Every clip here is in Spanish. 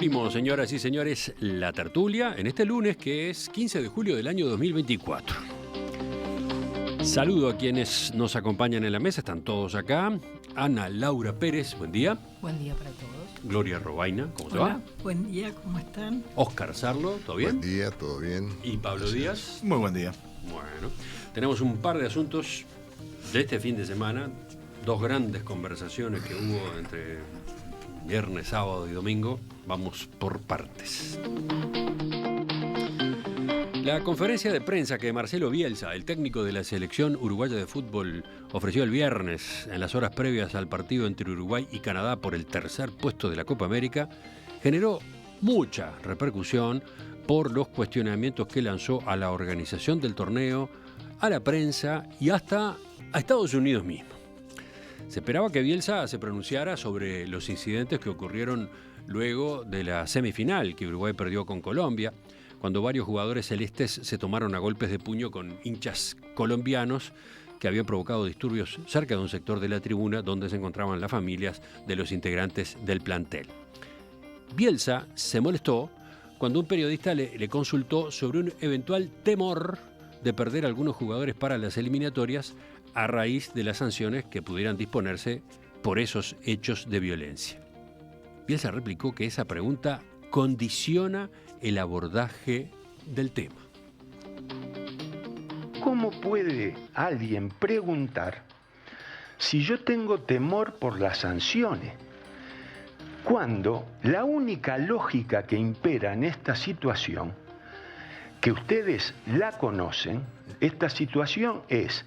Abrimos, señoras y señores, la tertulia en este lunes que es 15 de julio del año 2024. Saludo a quienes nos acompañan en la mesa, están todos acá. Ana Laura Pérez, buen día. Buen día para todos. Gloria Robaina, ¿cómo te Hola, va? buen día, ¿cómo están? Óscar Sarlo, ¿todo bien? Buen día, todo bien. Y Pablo Díaz. Muy buen día. Bueno, tenemos un par de asuntos de este fin de semana, dos grandes conversaciones que hubo entre viernes, sábado y domingo. Vamos por partes. La conferencia de prensa que Marcelo Bielsa, el técnico de la selección uruguaya de fútbol, ofreció el viernes en las horas previas al partido entre Uruguay y Canadá por el tercer puesto de la Copa América, generó mucha repercusión por los cuestionamientos que lanzó a la organización del torneo, a la prensa y hasta a Estados Unidos mismo. Se esperaba que Bielsa se pronunciara sobre los incidentes que ocurrieron luego de la semifinal que Uruguay perdió con Colombia, cuando varios jugadores celestes se tomaron a golpes de puño con hinchas colombianos que habían provocado disturbios cerca de un sector de la tribuna donde se encontraban las familias de los integrantes del plantel. Bielsa se molestó cuando un periodista le consultó sobre un eventual temor de perder algunos jugadores para las eliminatorias a raíz de las sanciones que pudieran disponerse por esos hechos de violencia. Bielsa replicó que esa pregunta condiciona el abordaje del tema. ¿Cómo puede alguien preguntar si yo tengo temor por las sanciones? Cuando la única lógica que impera en esta situación, que ustedes la conocen, esta situación es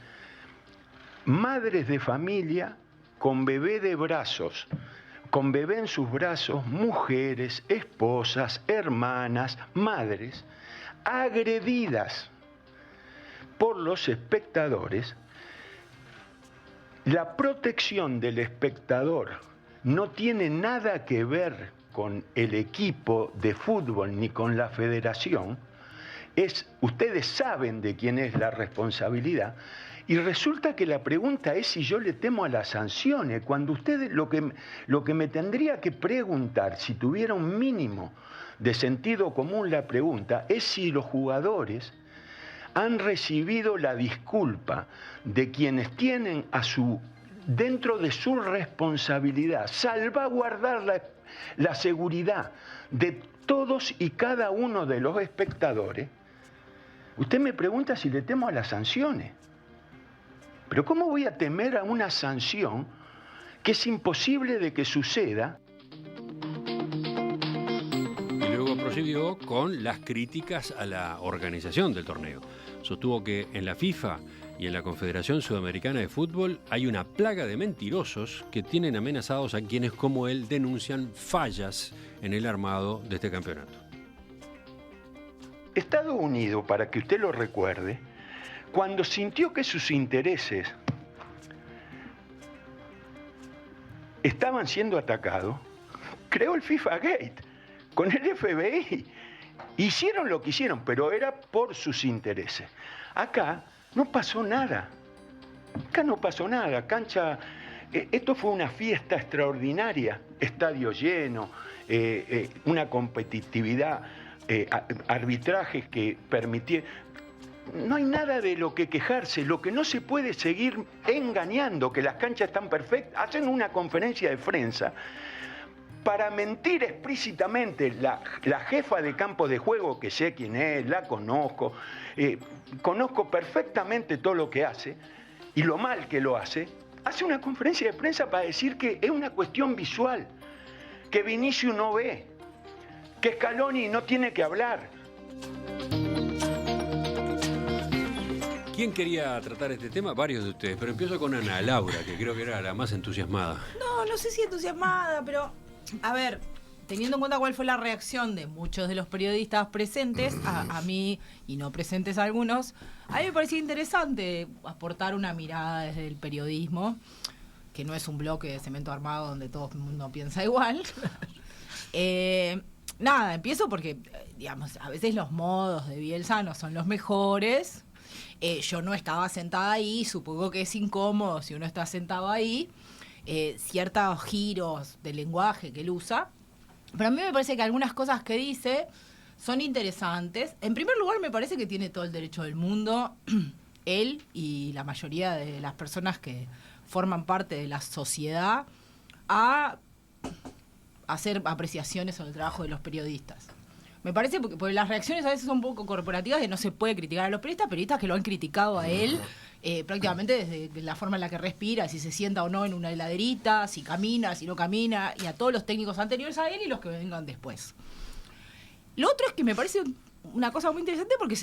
madres de familia con bebé de brazos, con bebé en sus brazos, mujeres, esposas, hermanas, madres, agredidas por los espectadores. La protección del espectador no tiene nada que ver con el equipo de fútbol ni con la federación. Ustedes saben de quién es la responsabilidad. Y resulta que la pregunta es si yo le temo a las sanciones, cuando ustedes lo que me tendría que preguntar, si tuviera un mínimo de sentido común la pregunta, es si los jugadores han recibido la disculpa de quienes tienen dentro de su responsabilidad salvaguardar la seguridad de todos y cada uno de los espectadores. Usted me pregunta si le temo a las sanciones. Pero ¿cómo voy a temer a una sanción que es imposible de que suceda? Y luego prosiguió con las críticas a la organización del torneo. Sostuvo que en la FIFA y en la Confederación Sudamericana de Fútbol hay una plaga de mentirosos que tienen amenazados a quienes como él denuncian fallas en el armado de este campeonato. Estados Unidos, para que usted lo recuerde, cuando sintió que sus intereses estaban siendo atacados, creó el FIFA Gate con el FBI. Hicieron lo que hicieron, pero era por sus intereses. Acá no pasó nada. Acá no pasó nada. Cancha, esto fue una fiesta extraordinaria, estadio lleno, una competitividad, arbitrajes que permitieron. No hay nada de lo que quejarse. Lo que no se puede seguir engañando, que las canchas están perfectas. Hacen una conferencia de prensa para mentir explícitamente. La jefa de campo de juego, que sé quién es, la conozco, conozco perfectamente todo lo que hace y lo mal que lo hace una conferencia de prensa para decir que es una cuestión visual, que Vinicius no ve, que Scaloni no tiene que hablar. ¿Quién quería tratar este tema? Varios de ustedes, pero empiezo con Ana Laura, que creo que era la más entusiasmada. No sé si entusiasmada, pero a ver, teniendo en cuenta cuál fue la reacción de muchos de los periodistas presentes, a mí y no presentes algunos, a mí me parecía interesante aportar una mirada desde el periodismo, que no es un bloque de cemento armado donde todo el mundo piensa igual. Empiezo porque, digamos, a veces los modos de Bielsa no son los mejores. Yo no estaba sentada ahí, supongo que es incómodo si uno está sentado ahí. Ciertos giros de lenguaje que él usa Pero a mí me parece que algunas cosas que dice son interesantes. En primer lugar, me parece que tiene todo el derecho del mundo, él y la mayoría de las personas que forman parte de la sociedad, a hacer apreciaciones sobre el trabajo de los periodistas. Me parece porque las reacciones a veces son un poco corporativas, de no se puede criticar a los periodistas que lo han criticado a él prácticamente desde la forma en la que respira, si se sienta o no en una heladerita, si camina, si no camina, y a todos los técnicos anteriores a él y los que vengan después. Lo otro es que me parece una cosa muy interesante porque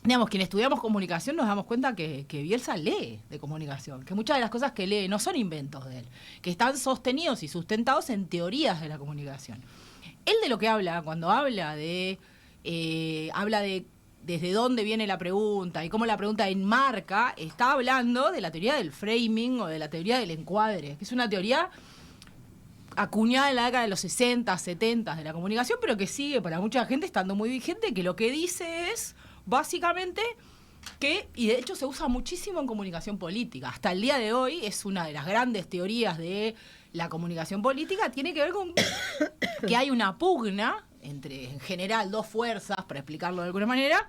digamos, quienes estudiamos comunicación nos damos cuenta que Bielsa lee de comunicación, que muchas de las cosas que lee no son inventos de él, que están sostenidos y sustentados en teorías de la comunicación. Él de lo que habla, cuando habla de desde dónde viene la pregunta y cómo la pregunta enmarca, está hablando de la teoría del framing o de la teoría del encuadre, que es una teoría acuñada en la década de los 60, 70 de la comunicación, pero que sigue para mucha gente estando muy vigente, que lo que dice es básicamente y de hecho se usa muchísimo en comunicación política. Hasta el día de hoy es una de las grandes teorías de la comunicación política, tiene que ver con que hay una pugna entre, en general, dos fuerzas, para explicarlo de alguna manera,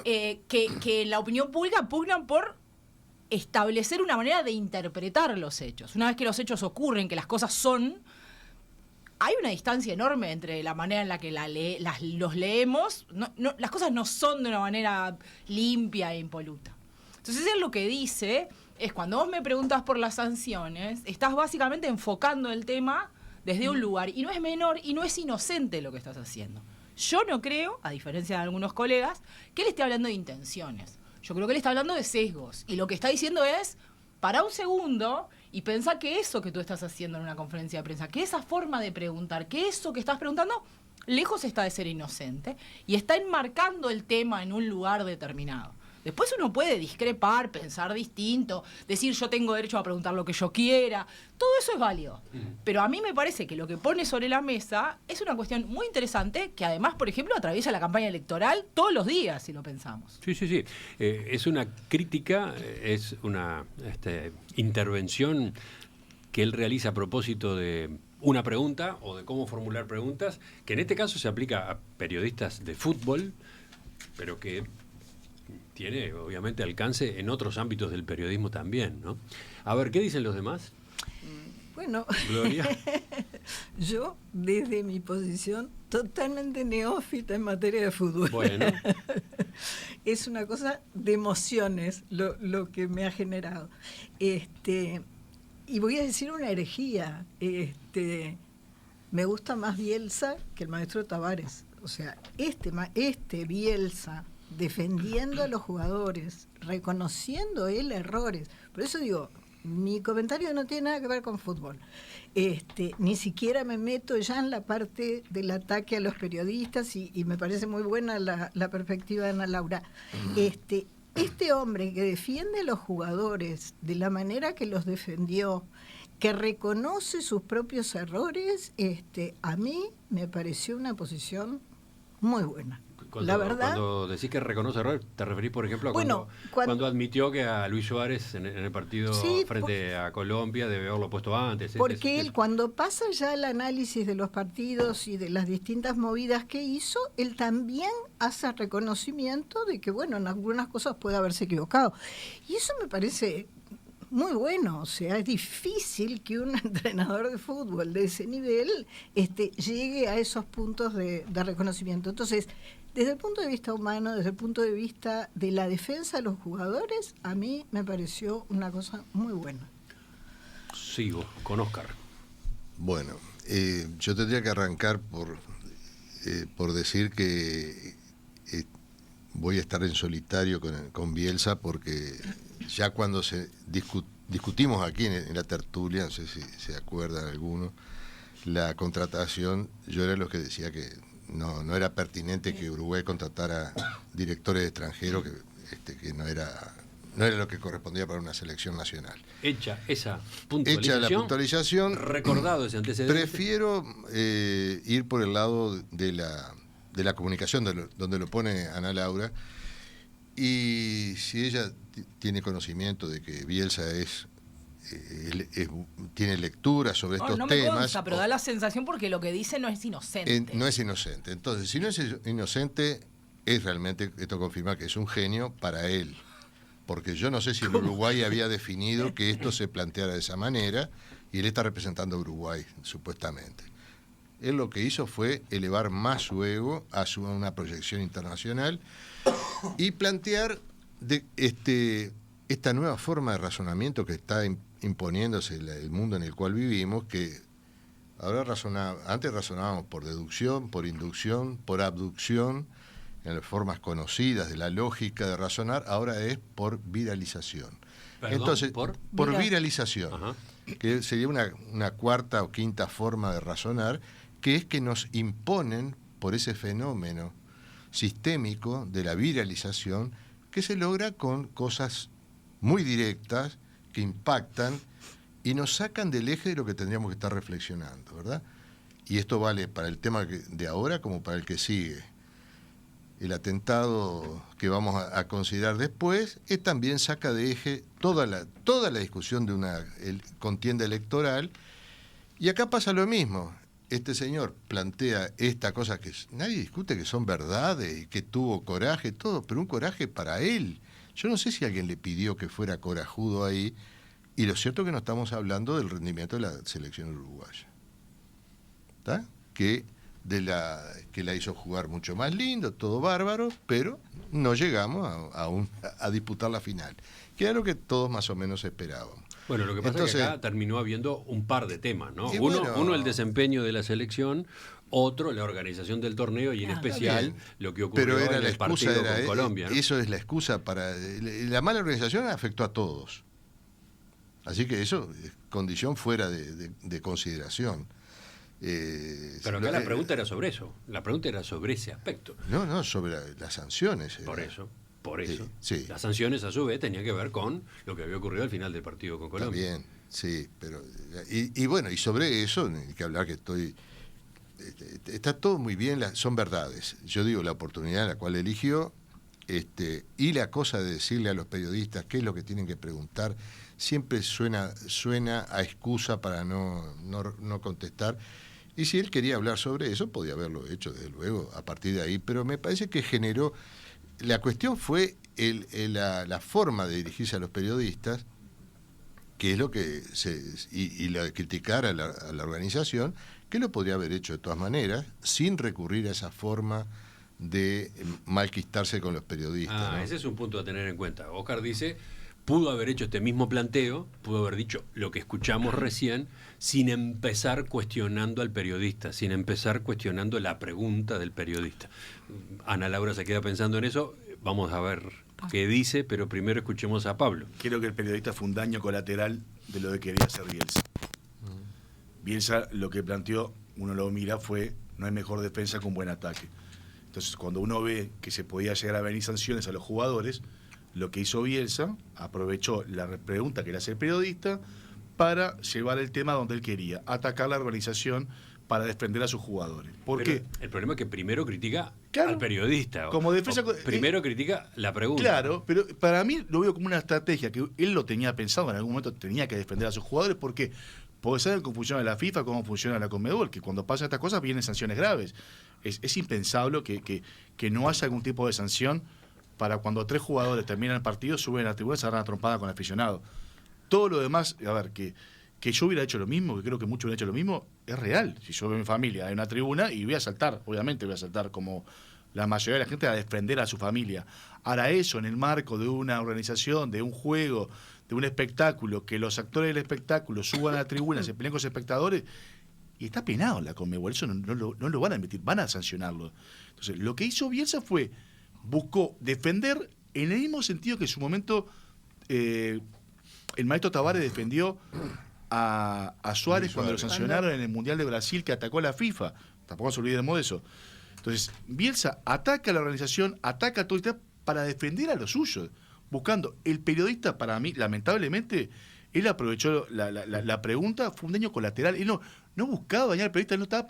que en la opinión pública pugnan por establecer una manera de interpretar los hechos. Una vez que los hechos ocurren, que las cosas son, hay una distancia enorme entre la manera en la que los leemos. Las cosas no son de una manera limpia e impoluta. Entonces él lo que dice es, cuando vos me preguntas por las sanciones, estás básicamente enfocando el tema desde un lugar, y no es menor y no es inocente lo que estás haciendo. Yo no creo, a diferencia de algunos colegas, que él esté hablando de intenciones. Yo creo que él está hablando de sesgos, y lo que está diciendo es, para un segundo y pensá que eso que tú estás haciendo en una conferencia de prensa, que esa forma de preguntar, que eso que estás preguntando, lejos está de ser inocente y está enmarcando el tema en un lugar determinado. Después uno puede discrepar, pensar distinto, decir yo tengo derecho a preguntar lo que yo quiera, todo eso es válido. Pero a mí me parece que lo que pone sobre la mesa es una cuestión muy interesante que además, por ejemplo, atraviesa la campaña electoral todos los días, si lo pensamos. Sí. Es una crítica, es una intervención que él realiza a propósito de una pregunta o de cómo formular preguntas, que en este caso se aplica a periodistas de fútbol, pero que tiene obviamente alcance en otros ámbitos del periodismo también, ¿no? A ver, ¿qué dicen los demás? Bueno, Gloria. Yo desde mi posición totalmente neófita en materia de fútbol. Bueno. Es una cosa de emociones lo que me ha generado. Y voy a decir una herejía. Me gusta más Bielsa que el maestro Tavares. O sea, este Bielsa defendiendo a los jugadores, reconociendo él errores. Por eso digo, mi comentario no tiene nada que ver con fútbol. Ni siquiera me meto ya en la parte del ataque a los periodistas y me parece muy buena la perspectiva de Ana Laura. Este hombre que defiende a los jugadores de la manera que los defendió, que reconoce sus propios errores, a mí me pareció una posición muy buena. La verdad, cuando decís que reconoce errores, ¿te referís, por ejemplo, a cuando admitió que a Luis Suárez en el partido frente a Colombia debe haberlo puesto antes? Porque él, cuando pasa ya el análisis de los partidos y de las distintas movidas que hizo, él también hace reconocimiento de que, bueno, en algunas cosas puede haberse equivocado. Y eso me parece muy bueno. O sea, es difícil que un entrenador de fútbol de ese nivel llegue a esos puntos de reconocimiento. Entonces, desde el punto de vista humano, desde el punto de vista de la defensa de los jugadores, a mí me pareció una cosa muy buena. Sigo con Oscar. Bueno, yo tendría que arrancar por decir que voy a estar en solitario con Bielsa, porque ya cuando discutimos aquí en la tertulia, no sé si se acuerdan algunos, la contratación, yo era los que decía que no era pertinente que Uruguay contratara directores extranjeros, que no era lo que correspondía para una selección nacional. Hecha esa puntualización. Hecha la puntualización. Recordado ese antecedente. Prefiero ir por el lado de la comunicación, donde lo pone Ana Laura, y si ella tiene conocimiento de que Bielsa es tiene lectura sobre estos no me temas. consta, pero da la sensación porque lo que dice no es inocente. No es inocente. Entonces, si no es inocente, es realmente, esto confirma que es un genio para él. Porque yo no sé si el Uruguay había definido que esto se planteara de esa manera, y él está representando a Uruguay, supuestamente. Él lo que hizo fue elevar más su ego a una proyección internacional y plantear esta nueva forma de razonamiento que está imponiéndose el mundo en el cual vivimos, que ahora antes razonábamos por deducción, por inducción, por abducción, en las formas conocidas de la lógica de razonar, ahora es por viralización. Perdón, Entonces, por viralización, Ajá. que sería una cuarta o quinta forma de razonar, que es que nos imponen por ese fenómeno sistémico de la viralización, que se logra con cosas muy directas, que impactan y nos sacan del eje de lo que tendríamos que estar reflexionando, ¿verdad? Y esto vale para el tema de ahora como para el que sigue. El atentado que vamos a considerar después también saca de eje toda la discusión de una contienda electoral, y acá pasa lo mismo. Este señor plantea esta cosa que nadie discute, que son verdades y que tuvo coraje, todo, pero un coraje para él. Yo no sé si alguien le pidió que fuera corajudo ahí, y lo cierto es que no estamos hablando del rendimiento de la selección uruguaya, ¿está? Que la hizo jugar mucho más lindo, todo bárbaro, pero no llegamos a disputar la final, que era lo que todos más o menos esperábamos. Bueno, lo que pasa es que acá terminó habiendo un par de temas, ¿no? Uno el desempeño de la selección, otro la organización del torneo y en especial lo que ocurrió en el partido con Colombia, ¿no? Eso es la excusa para... La mala organización afectó a todos. Así que eso es condición fuera de consideración. Pero acá la pregunta era sobre eso, la pregunta era sobre ese aspecto. No, sobre las sanciones. Por eso. Sí. Las sanciones a su vez tenían que ver con lo que había ocurrido al final del partido con Colombia. Está bien, sí, pero... Y bueno, y sobre eso, hay que hablar que está todo muy bien, son verdades. Yo digo, la oportunidad en la cual eligió, y la cosa de decirle a los periodistas qué es lo que tienen que preguntar, siempre suena a excusa para no contestar. Y si él quería hablar sobre eso, podía haberlo hecho, desde luego, a partir de ahí. Pero me parece que generó... La cuestión fue la forma de dirigirse a los periodistas, que es lo que y la de criticar a la organización, que lo podría haber hecho de todas maneras, sin recurrir a esa forma de malquistarse con los periodistas, ¿no? Ese es un punto a tener en cuenta. Oscar dice, pudo haber hecho este mismo planteo, pudo haber dicho lo que escuchamos recién, sin empezar cuestionando al periodista, sin empezar cuestionando la pregunta del periodista. Ana Laura se queda pensando en eso, vamos a ver qué dice, pero primero escuchemos a Pablo. Creo que el periodista fue un daño colateral de lo que quería hacer Bielsa. Bielsa lo que planteó, uno lo mira, fue no hay mejor defensa que un buen ataque. Entonces, cuando uno ve que se podía llegar a venir sanciones a los jugadores, lo que hizo Bielsa, aprovechó la pregunta que le hace el periodista para llevar el tema donde él quería, atacar la organización para defender a sus jugadores. ¿Por qué? El problema es que primero critica Claro, al periodista. como defensa, primero critica la pregunta. Claro, pero para mí lo veo como una estrategia que él lo tenía pensado, en algún momento tenía que defender a sus jugadores. ¿Por qué? Porque saben cómo funciona la FIFA, cómo funciona la Conmebol, que cuando pasan estas cosas vienen sanciones graves. Es impensable que no haya algún tipo de sanción para cuando 3 jugadores terminan el partido, suben a la tribuna y se agarran a trompada con el aficionado. Todo lo demás, a ver, que yo hubiera hecho lo mismo, que creo que muchos hubieran hecho lo mismo, es real. Si yo veo a mi familia en una tribuna y voy a saltar, obviamente voy a saltar como la mayoría de la gente a defender a su familia. Ahora eso, en el marco de una organización, de un juego, de un espectáculo, que los actores del espectáculo suban a la tribuna, se peleen con los espectadores, y está penado en la Conmebol, eso no lo van a admitir, van a sancionarlo. Entonces, lo que hizo Bielsa buscó defender en el mismo sentido que en su momento el maestro Tavares defendió a Suárez cuando lo sancionaron en el Mundial de Brasil, que atacó a la FIFA. Tampoco se olvidemos de eso. Entonces, Bielsa ataca a la organización, ataca a todo el tema para defender a los suyos, buscando. El periodista, para mí, lamentablemente, él aprovechó la pregunta, fue un daño colateral. Él no buscaba dañar al periodista, él no estaba,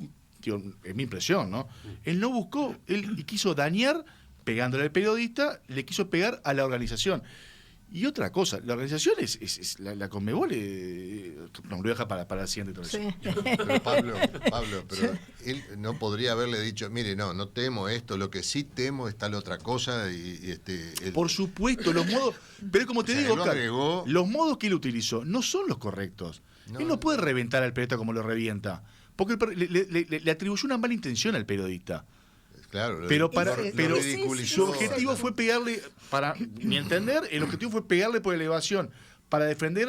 es mi impresión, ¿no? Él no buscó, él quiso dañar, pegándole al periodista, le quiso pegar a la organización. Y otra cosa, la organización es la Conmebol, no, lo deja para la siguiente todo eso. Sí. Pero Pablo, pero él no podría haberle dicho, mire, no temo esto, lo que sí temo es tal otra cosa. Por supuesto, los modos, pero como te O sea, digo, él lo Oscar, agregó. los modos que él utilizó no son los correctos. Él no puede reventar al periodista como lo revienta, porque le atribuyó una mala intención al periodista. Claro, Pero lo ridiculizó. su objetivo fue pegarle, para mi entender, el objetivo fue pegarle por elevación, para defender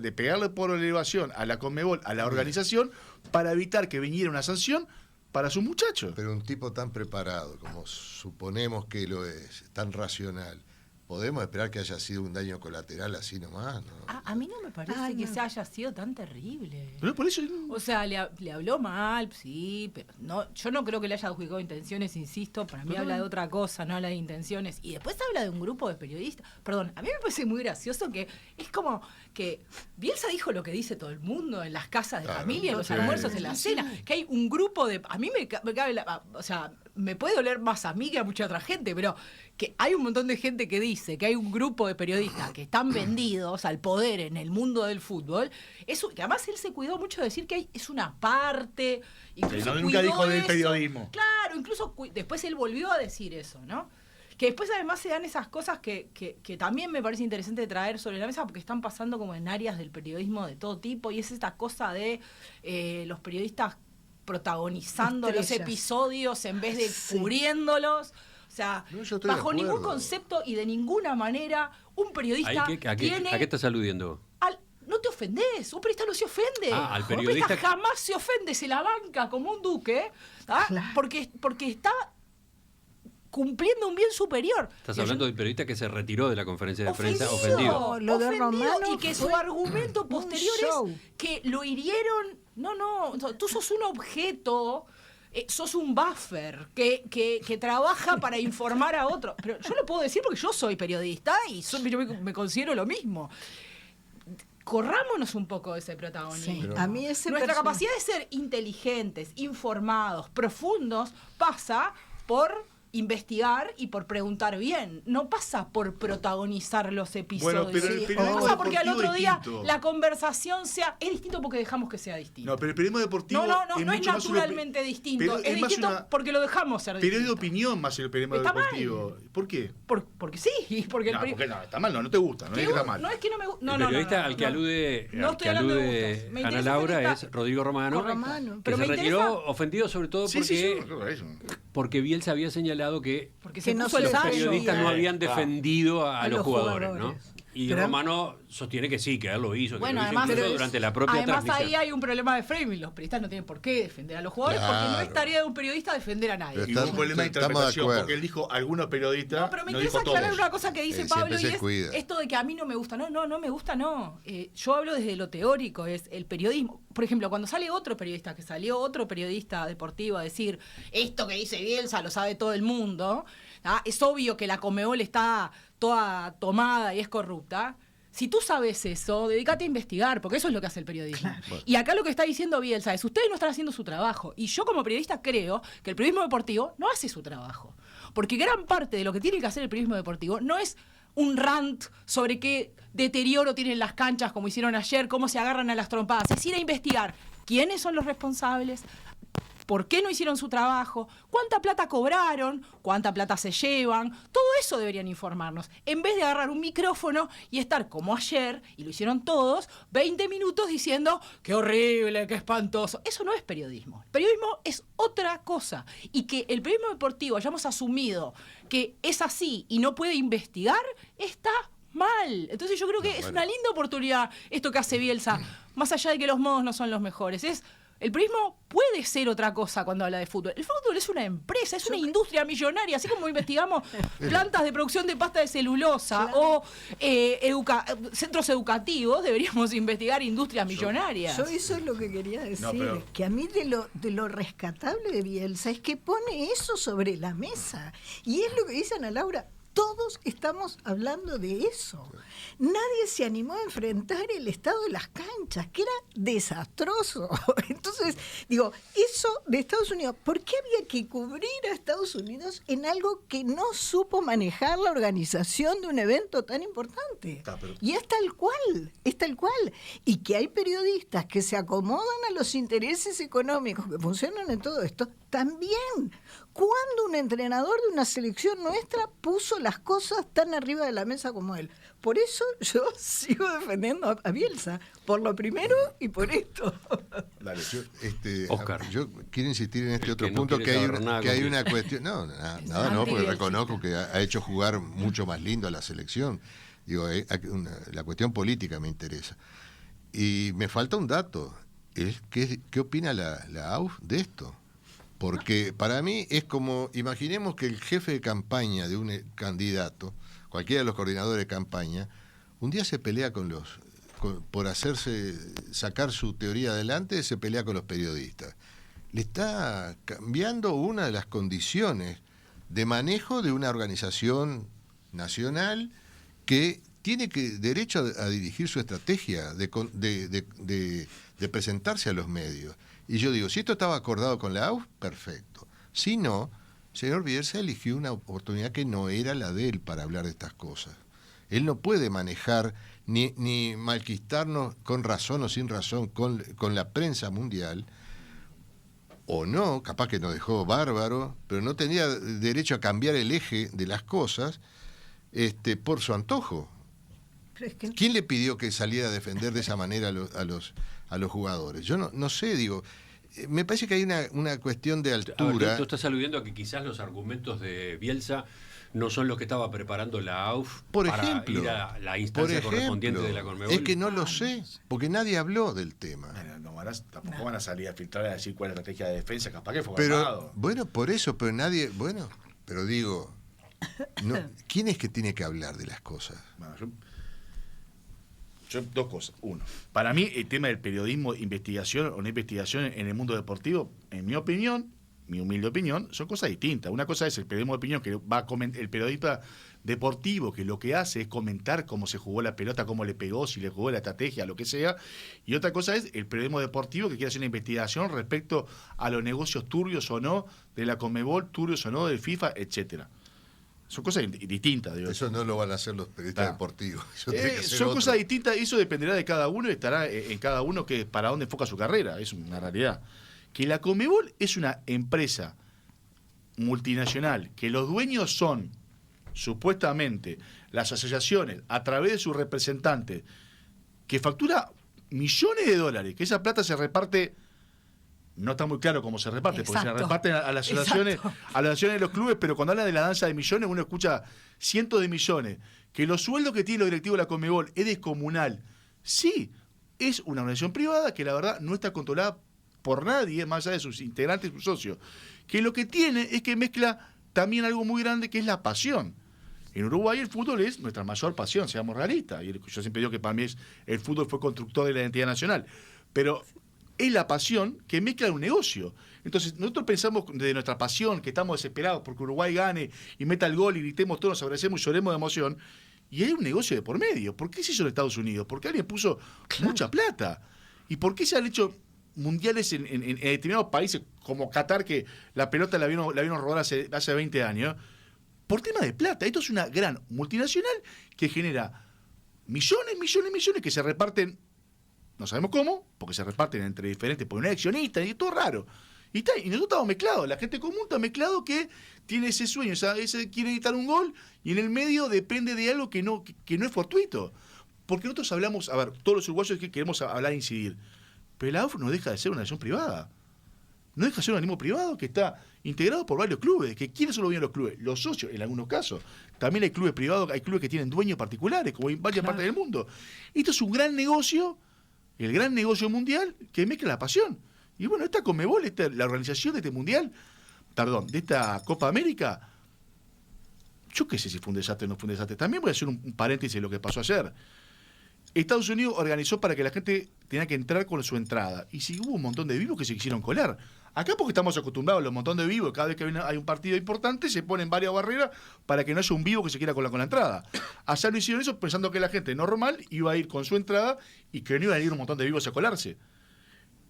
de pegarle por elevación a la Conmebol, a la organización, para evitar que viniera una sanción para sus muchachos. Pero un tipo tan preparado, como suponemos que lo es, tan racional, ¿podemos esperar que haya sido un daño colateral así nomás? ¿No? A mí no me parece que se haya sido tan terrible. Pero por eso O sea, le habló mal, sí, pero no, yo no creo que le haya adjudicado intenciones, insisto, para mí habla de otra cosa, no habla de intenciones. Y después habla de un grupo de periodistas. Perdón, a mí me parece muy gracioso que es como que Bielsa dijo lo que dice todo el mundo en las casas de familia, en los almuerzos, en la cena, que hay un grupo de... A mí me cabe o sea, me puede doler más a mí que a mucha otra gente, pero que hay un montón de gente que dice que hay un grupo de periodistas que están vendidos al poder en el mundo del fútbol, eso, que además él se cuidó mucho de decir que es una parte, incluso nunca dijo cuidó del eso. periodismo. Claro, incluso después él volvió a decir eso, ¿no? Que después además se dan esas cosas que también me parece interesante traer sobre la mesa porque están pasando como en áreas del periodismo de todo tipo, y es esta cosa de los periodistas protagonizando los episodios en vez de cubriéndolos. O sea, bajo ningún concepto y de ninguna manera un periodista tiene... ¿A qué estás aludiendo? No te ofendés, un periodista no se ofende. Al periodista... Un periodista jamás se ofende, se la banca como un duque, claro. porque está cumpliendo un bien superior. Estás hablando del periodista que se retiró de la conferencia de prensa ofendido. Lo de Romano y que su argumento posterior es que lo hirieron. No, tú sos un objeto, sos un buffer que trabaja para informar a otro. Pero yo lo puedo decir porque yo soy periodista y yo me considero lo mismo. Corrámonos un poco de ese protagonismo. Sí, a mí Nuestra capacidad de ser inteligentes, informados, profundos, pasa por investigar y por preguntar bien. No pasa por protagonizar los episodios. Bueno, pero el periodismo pasa porque al otro día distinto. La conversación es distinto porque dejamos que sea distinto. No, pero el periodismo deportivo No es mucho más naturalmente distinto. Es más distinto porque lo dejamos ser Pero distinto. es de opinión más el periodismo Está deportivo. mal. ¿Por qué? Porque sí, porque No, porque no, está mal, no te gusta, no es que está mal. No es que no me gusta. El periodista al que alude, Ana Laura es Rodrigo Romano, que Pero se me retiró interesa... ofendido sobre todo porque Bielsa había señalado que Porque se no puso el se los sallo. periodistas no habían defendido a los jugadores, ¿no? jugadores. Y Pero- Romano sostiene que sí, que él lo hizo, Bueno, que lo hizo además, incluso durante la propia además transmisión. ahí hay un problema de framing. Los periodistas no tienen por qué defender a los jugadores porque no es Claro. tarea de un periodista defender a nadie. Pero Y hubo un problema de Estamos de interpretación, acuerdo. porque él dijo algunos periodistas, No, pero me no interesa dijo aclarar todos. una cosa que dice Siempre Pablo y se es cuida. esto de que a mí no me gusta. No me gusta, no. Yo hablo desde lo teórico, es el periodismo. Por ejemplo, cuando sale otro periodista deportivo a decir esto que dice Bielsa lo sabe todo el mundo, es obvio que la Conmebol está toda tomada y es corrupta. Si tú sabes eso, dedícate a investigar, porque eso es lo que hace el periodismo. Y acá lo que está diciendo Bielsa es, ustedes no están haciendo su trabajo. Y yo como periodista creo que el periodismo deportivo no hace su trabajo. Porque gran parte de lo que tiene que hacer el periodismo deportivo no es un rant sobre qué deterioro tienen las canchas, como hicieron ayer, cómo se agarran a las trompadas. Es ir a investigar quiénes son los responsables, por qué no hicieron su trabajo, cuánta plata cobraron, cuánta plata se llevan. Todo eso deberían informarnos. En vez de agarrar un micrófono y estar como ayer, y lo hicieron todos, 20 minutos diciendo qué horrible, qué espantoso. Eso no es periodismo. El periodismo es otra cosa. Y que el periodismo deportivo hayamos asumido que es así y no puede investigar, está mal. Entonces yo creo que es una linda oportunidad esto que hace Bielsa, más allá de que los modos no son los mejores. El periodismo puede ser otra cosa cuando habla de fútbol. El fútbol es una empresa, es una industria millonaria. Así como investigamos plantas de producción de pasta de celulosa o centros educativos, deberíamos investigar industrias millonarias. Yo eso es lo que quería decir, que a mí de lo rescatable de Bielsa es que pone eso sobre la mesa. Y es lo que dice Ana Laura. Todos estamos hablando de eso. Nadie se animó a enfrentar el estado de las canchas, que era desastroso. Entonces, digo, eso de Estados Unidos, ¿por qué había que cubrir a Estados Unidos en algo que no supo manejar la organización de un evento tan importante? Y es tal cual. Y que hay periodistas que se acomodan a los intereses económicos que funcionan en todo esto, también. ¿Cuándo un entrenador de una selección nuestra puso las cosas tan arriba de la mesa como él? Por eso yo sigo defendiendo a Bielsa, por lo primero y por esto. Dale. Oscar. Yo quiero insistir en este otro Que no punto, quiere saber nada que hay conmigo. una cuestión. No, porque reconozco que ha hecho jugar mucho más lindo a la selección. Digo, la cuestión política me interesa. Y me falta un dato. ¿Qué opina la AUF de esto? Porque para mí es como, imaginemos que el jefe de campaña de un candidato, cualquiera de los coordinadores de campaña, un día se pelea por sacar su teoría adelante, se pelea con los periodistas. Le está cambiando una de las condiciones de manejo de una organización nacional que tiene derecho a dirigir su estrategia de presentarse a los medios. Y yo digo, si esto estaba acordado con la AUF, perfecto. Si no, señor Bielsa eligió una oportunidad que no era la de él para hablar de estas cosas. Él no puede manejar ni malquistarnos con razón o sin razón con la prensa mundial, o no, capaz que nos dejó bárbaro, pero no tenía derecho a cambiar el eje de las cosas por su antojo. Pero es que ¿Quién le pidió que saliera a defender de esa manera a los jugadores? Yo no sé, digo, me parece que hay una cuestión de A ver, altura. tú estás aludiendo a que quizás los argumentos de Bielsa no son los que estaba preparando la AUF Por para ejemplo, ir a la instancia correspondiente de la Conmebol. es que no lo sé, porque nadie habló del tema. Bueno, tampoco van a salir a filtrar a decir cuál es la estrategia de defensa, capaz que fue Pero, armado. bueno, por eso, pero nadie, pero digo, ¿quién es que tiene que hablar de las cosas? Bueno, yo dos cosas. Uno, para mí el tema del periodismo, investigación o no investigación en el mundo deportivo, en mi opinión, mi humilde opinión, son cosas distintas. Una cosa es el periodismo de opinión, que va a el periodista deportivo, que lo que hace es comentar cómo se jugó la pelota, cómo le pegó, si le jugó la estrategia, lo que sea. Y otra cosa es el periodismo deportivo, que quiere hacer una investigación respecto a los negocios turbios o no de la Conmebol, turbios o no del FIFA, etcétera. Son cosas distintas. Digo. Eso no lo van a hacer los periodistas deportivos. Eso tiene que ser Son otro. cosas distintas, eso dependerá de cada uno y estará en cada uno que para dónde enfoca su carrera, es una realidad. Que la Conmebol es una empresa multinacional, que los dueños son supuestamente las asociaciones a través de sus representantes, que factura millones de dólares, que esa plata se reparte. No está muy claro cómo se reparte, porque se reparten a las asociaciones, de los clubes, pero cuando hablan de la danza de millones, uno escucha cientos de millones. Que los sueldos que tienen los directivos de la Conmebol es descomunal. Sí, es una organización privada que la verdad no está controlada por nadie, más allá de sus integrantes y sus socios. Que lo que tiene es que mezcla también algo muy grande, que es la pasión. En Uruguay el fútbol es nuestra mayor pasión, seamos realistas. Y yo siempre digo que para mí el fútbol fue constructor de la identidad nacional. Pero es la pasión que mezcla un negocio. Entonces, nosotros pensamos de nuestra pasión, que estamos desesperados porque Uruguay gane y meta el gol y gritemos todos, nos abracemos y lloremos de emoción. Y hay un negocio de por medio. ¿Por qué se hizo en Estados Unidos? Porque alguien puso mucha plata. ¿Y por qué se han hecho mundiales en determinados países como Qatar, que la pelota la vieron rodar hace 20 años? Por tema de plata. Esto es una gran multinacional que genera millones que se reparten. No sabemos cómo, porque se reparten entre diferentes, por un accionista, y es todo raro. Y nosotros estamos mezclados, la gente común está mezclado que tiene ese sueño, ese quiere editar un gol, y en el medio depende de algo que no es fortuito. Porque nosotros hablamos, a ver, todos los uruguayos que queremos hablar e incidir, pero la AUF no deja de ser una nación privada. No deja de ser un organismo privado que está integrado por varios clubes. ¿Quiénes son los dueños de los clubes? Los socios, en algunos casos. También hay clubes privados, hay clubes que tienen dueños particulares, como en varias partes del mundo. Esto es un gran negocio, el gran negocio mundial que mezcla la pasión. Y bueno, esta Conmebol, la organización de este mundial, de esta Copa América, yo qué sé si fue un desastre o no fue un desastre. También voy a hacer un paréntesis de lo que pasó ayer. Estados Unidos organizó para que la gente tenía que entrar con su entrada. Y si hubo un montón de vivos que se quisieron colar. Acá porque estamos acostumbrados a los montón de vivos, cada vez que hay un partido importante se ponen varias barreras para que no haya un vivo que se quiera colar con la entrada. Allá no hicieron eso pensando que la gente normal iba a ir con su entrada y que no iban a ir un montón de vivos a colarse.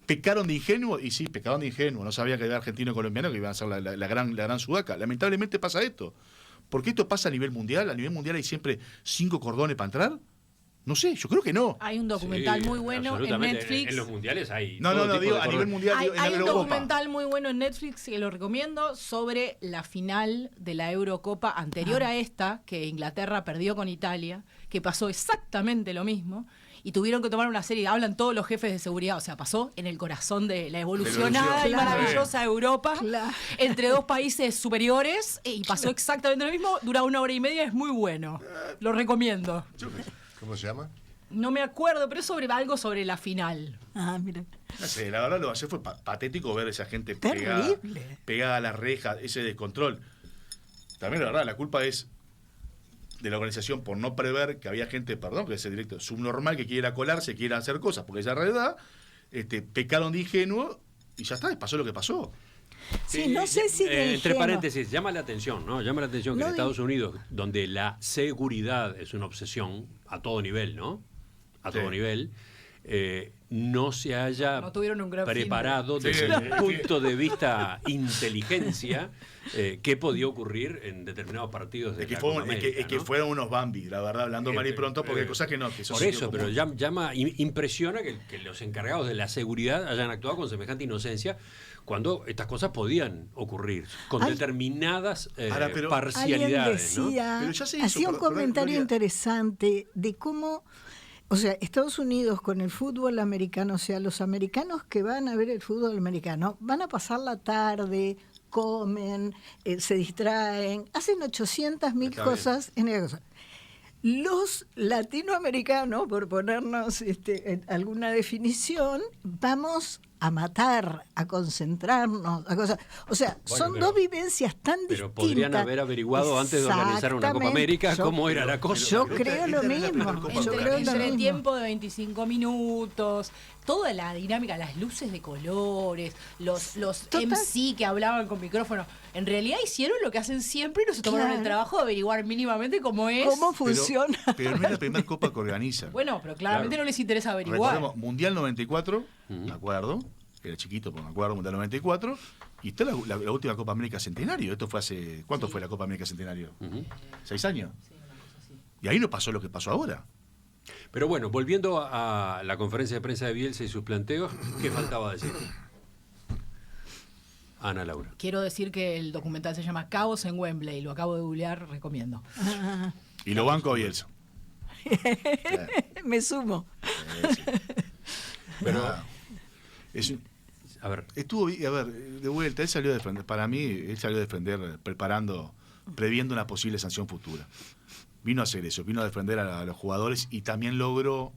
Pecaron de ingenuo, y sí, pecaron de ingenuo, no sabía que era argentino y colombiano que iban a ser la gran sudaca. Lamentablemente pasa esto. ¿Por qué esto pasa a nivel mundial? ¿A nivel mundial hay siempre 5 cordones para entrar? No sé, yo creo que no. Hay un documental muy bueno en Netflix. En los mundiales hay. No, digo, a nivel mundial, Hay, en hay la un Eurocopa. documental muy bueno en Netflix que lo recomiendo sobre la final de la Eurocopa anterior a esta, que Inglaterra perdió con Italia, que pasó exactamente lo mismo. Y tuvieron que tomar una serie, hablan todos los jefes de seguridad, o sea, pasó en el corazón de la evolucionada y Claro. maravillosa Europa, Claro. entre dos países superiores, y pasó exactamente lo mismo, dura 1 hora y media, es muy bueno. Lo recomiendo. ¿Cómo se llama? No me acuerdo, pero es sobre algo sobre la final. Ah, mira. No sé, la verdad lo ayer fue patético ver a esa gente Terrible. pegada a las rejas, ese descontrol. También la verdad, la culpa es de la organización por no prever que había gente, perdón, que es el directo subnormal, que quiera colarse, quiera hacer cosas, porque esa realidad, pecaron de ingenuo y ya está, y pasó lo que pasó. Sí, no sé si de entre ingenuo. paréntesis, llama la atención, ¿no? Llama la atención que No en di- Estados Unidos, donde la seguridad es una obsesión a todo nivel, ¿no? A Sí. todo nivel, no se haya No tuvieron un gran fin de- preparado Sí, desde sí. el punto de vista inteligencia qué podía ocurrir en determinados partidos de Es que, la Copa América, es que ¿no? fueron unos Bambi, la verdad, hablando mal y pronto, porque hay cosas que no. Que Por eso, pero impresiona que los encargados de la seguridad hayan actuado con semejante inocencia cuando estas cosas podían ocurrir con Ay. determinadas Ahora, pero- Alguien parcialidades, ¿no? decía, Pero ya se hizo, hacía un perdón, comentario Gloria. interesante de cómo, o sea, Estados Unidos con el fútbol americano, o sea, los americanos que van a ver el fútbol americano van a pasar la tarde, comen, se distraen, hacen 800.000 Está cosas en esa cosa. Los latinoamericanos, por ponernos alguna definición, vamos a matar, a concentrarnos, a cosas. O sea, Bueno, son pero- dos vivencias tan Pero distintas. podrían haber averiguado antes de organizar una Copa América Exactamente. cómo era la cosa. Yo Pero creo esta lo es la mismo. primera Copa Yo América. creo lo Entre mismo. tiempo de 25 minutos, toda la dinámica, las luces de colores, los Total. MC que hablaban con micrófono, en realidad hicieron lo que hacen siempre y no se tomaron Claro. el trabajo de averiguar mínimamente cómo es. ¿Cómo Pero- funciona? Pero no es la primera Copa que organizan. Bueno, pero claramente Claro. no les interesa averiguar. Recordemos, Mundial 94, me acuerdo, era chiquito, pero me acuerdo, Mundial 94, y está la última Copa América Centenario. Esto fue hace. ¿Cuánto fue la Copa América Centenario? Ujú. 6 años. Y ahí no pasó lo que pasó ahora. Pero bueno, volviendo a la conferencia de prensa de Bielsa y sus planteos, ¿qué faltaba decir? Ana Laura. Quiero decir que el documental se llama Caos en Wembley, lo acabo de googlear, recomiendo. Y lo banco a Bielsa. Me sumo. Pero, Es un- a ver, Estuvo, a ver, de vuelta, él salió a defender, para mí, él salió a defender, previendo una posible sanción futura. Vino a hacer eso, vino a defender a los jugadores y también logró,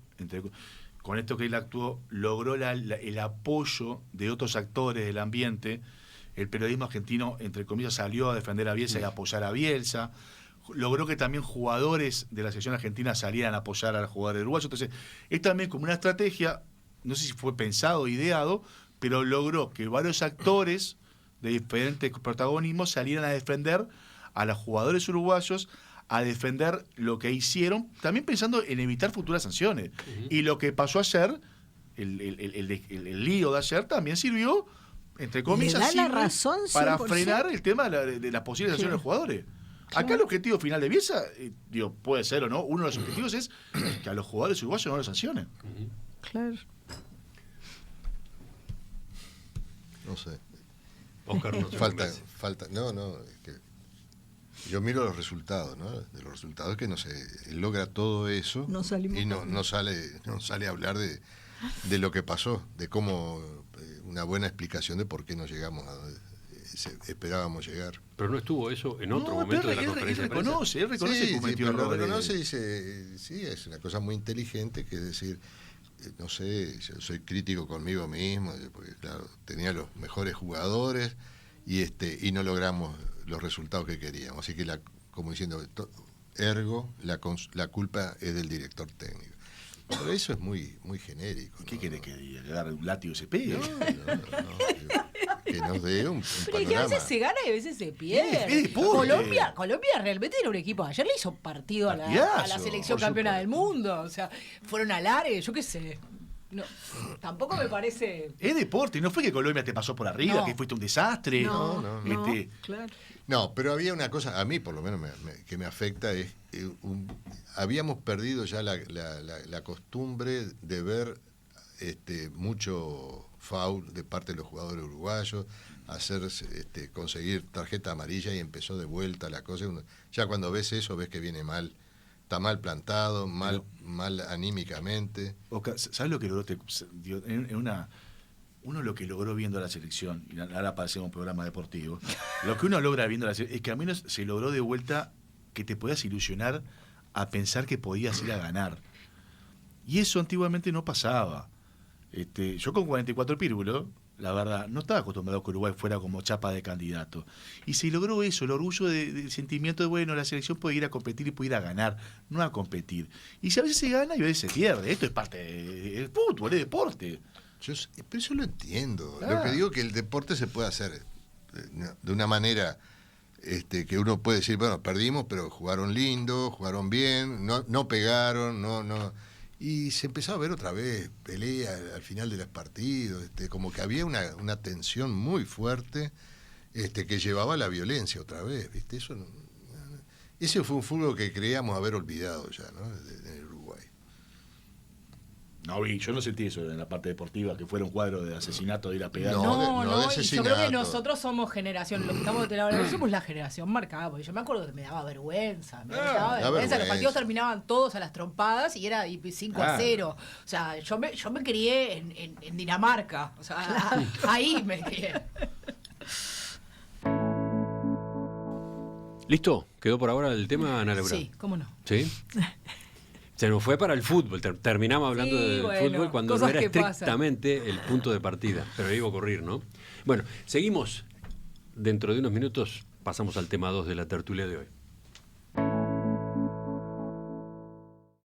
con esto que él actuó, logró el apoyo de otros actores del ambiente. El periodismo argentino, entre comillas, salió a defender a Bielsa y a apoyar a Bielsa. Logró que también jugadores de la selección argentina salieran a apoyar a los jugadores uruguayos. Entonces, es también como una estrategia, no sé si fue pensado o ideado, pero logró que varios actores de diferentes protagonismos salieran a defender a los jugadores uruguayos, a defender lo que hicieron, también pensando en evitar futuras sanciones. Y lo que pasó ayer, el lío de ayer, también sirvió, entre comillas, Le da la sirve razón para 100%. frenar el tema de las posibles sanciones de los jugadores. Acá el objetivo final de Bielsa, puede ser o no, uno de los objetivos es que a los jugadores uruguayos no los sancionen. Claro. No sé. Oscar no se convence. No, es que yo miro los resultados, ¿no? De los resultados que no sé, él logra todo eso No salimos y con- no sale a hablar de lo que pasó, de cómo una buena explicación de por qué no llegamos a donde esperábamos llegar. Pero no estuvo eso en otro No, momento pero de la él conferencia de prensa. él reconoce que cometió pero lo errores. reconoce y dice, sí, es una cosa muy inteligente, que es decir, no sé, yo soy crítico conmigo mismo, porque claro, tenía los mejores jugadores y no logramos los resultados que queríamos. Así que, como diciendo, ergo, la culpa es del director técnico. Pero eso es muy genérico. ¿Qué ¿no? quiere que diga? ¿Que agarre un látigo y se pegue? No. que nos dé un Pero es que a panorama. veces se gana y a veces se pierde. Es deporte. Colombia realmente era un equipo. Ayer le hizo partido a la Partidazo, selección por campeona supuesto. del mundo. O sea, fueron al área, yo qué sé. No, tampoco me parece. Es deporte, no fue que Colombia te pasó por arriba, No. que fuiste un desastre. No, claro. No, pero había una cosa, a mí por lo menos que me afecta, es habíamos perdido ya la costumbre de ver mucho foul de parte de los jugadores uruguayos, conseguir tarjeta amarilla y empezó de vuelta la cosa. Ya cuando ves eso, ves que viene mal, está mal plantado, mal anímicamente. ¿Sabes lo que logró? Uno lo que logró viendo la selección, y ahora parecemos un programa deportivo, lo que uno logra viendo la selección es que al menos se logró de vuelta que te podías ilusionar a pensar que podías ir a ganar. Y eso antiguamente no pasaba. Yo con 44 pírbulos, la verdad, no estaba acostumbrado a que Uruguay fuera como chapa de candidato. Y se logró eso, el orgullo del sentimiento de, bueno, la selección puede ir a competir y puede ir a ganar, no a competir. Y si a veces se gana y a veces se pierde, esto es parte del fútbol, es deporte. Pero eso lo entiendo. Ah. Lo que digo es que el deporte se puede hacer de una manera que uno puede decir, bueno, perdimos, pero jugaron lindo, jugaron bien, no pegaron, no. Y se empezó a ver otra vez pelea al final de los partidos, como que había una tensión muy fuerte que llevaba a la violencia otra vez, ¿viste? Ese fue un fútbol que creíamos haber olvidado ya, ¿no? En Uruguay. No, yo no sentí eso en la parte deportiva, que fuera un cuadro de asesinato, de ir a pegar. No, No, de y yo asesinato. creo que nosotros somos generación, los que estamos de la hora, somos la generación marcada, porque yo me acuerdo que me daba vergüenza, da los vergüenza. partidos terminaban todos a las trompadas y era 5-0. O sea, yo me crié en Dinamarca, o sea, ahí me crié. ¿Listo? ¿Quedó por ahora el tema, Ana Laura? Sí, cómo no. ¿Sí? Se nos fue para el fútbol. Terminamos hablando Sí, del bueno, fútbol cuando no cosas era que pasan. estrictamente el punto de partida. Pero iba a ocurrir, ¿no? Bueno, seguimos. Dentro de unos minutos pasamos al tema 2 de la tertulia de hoy.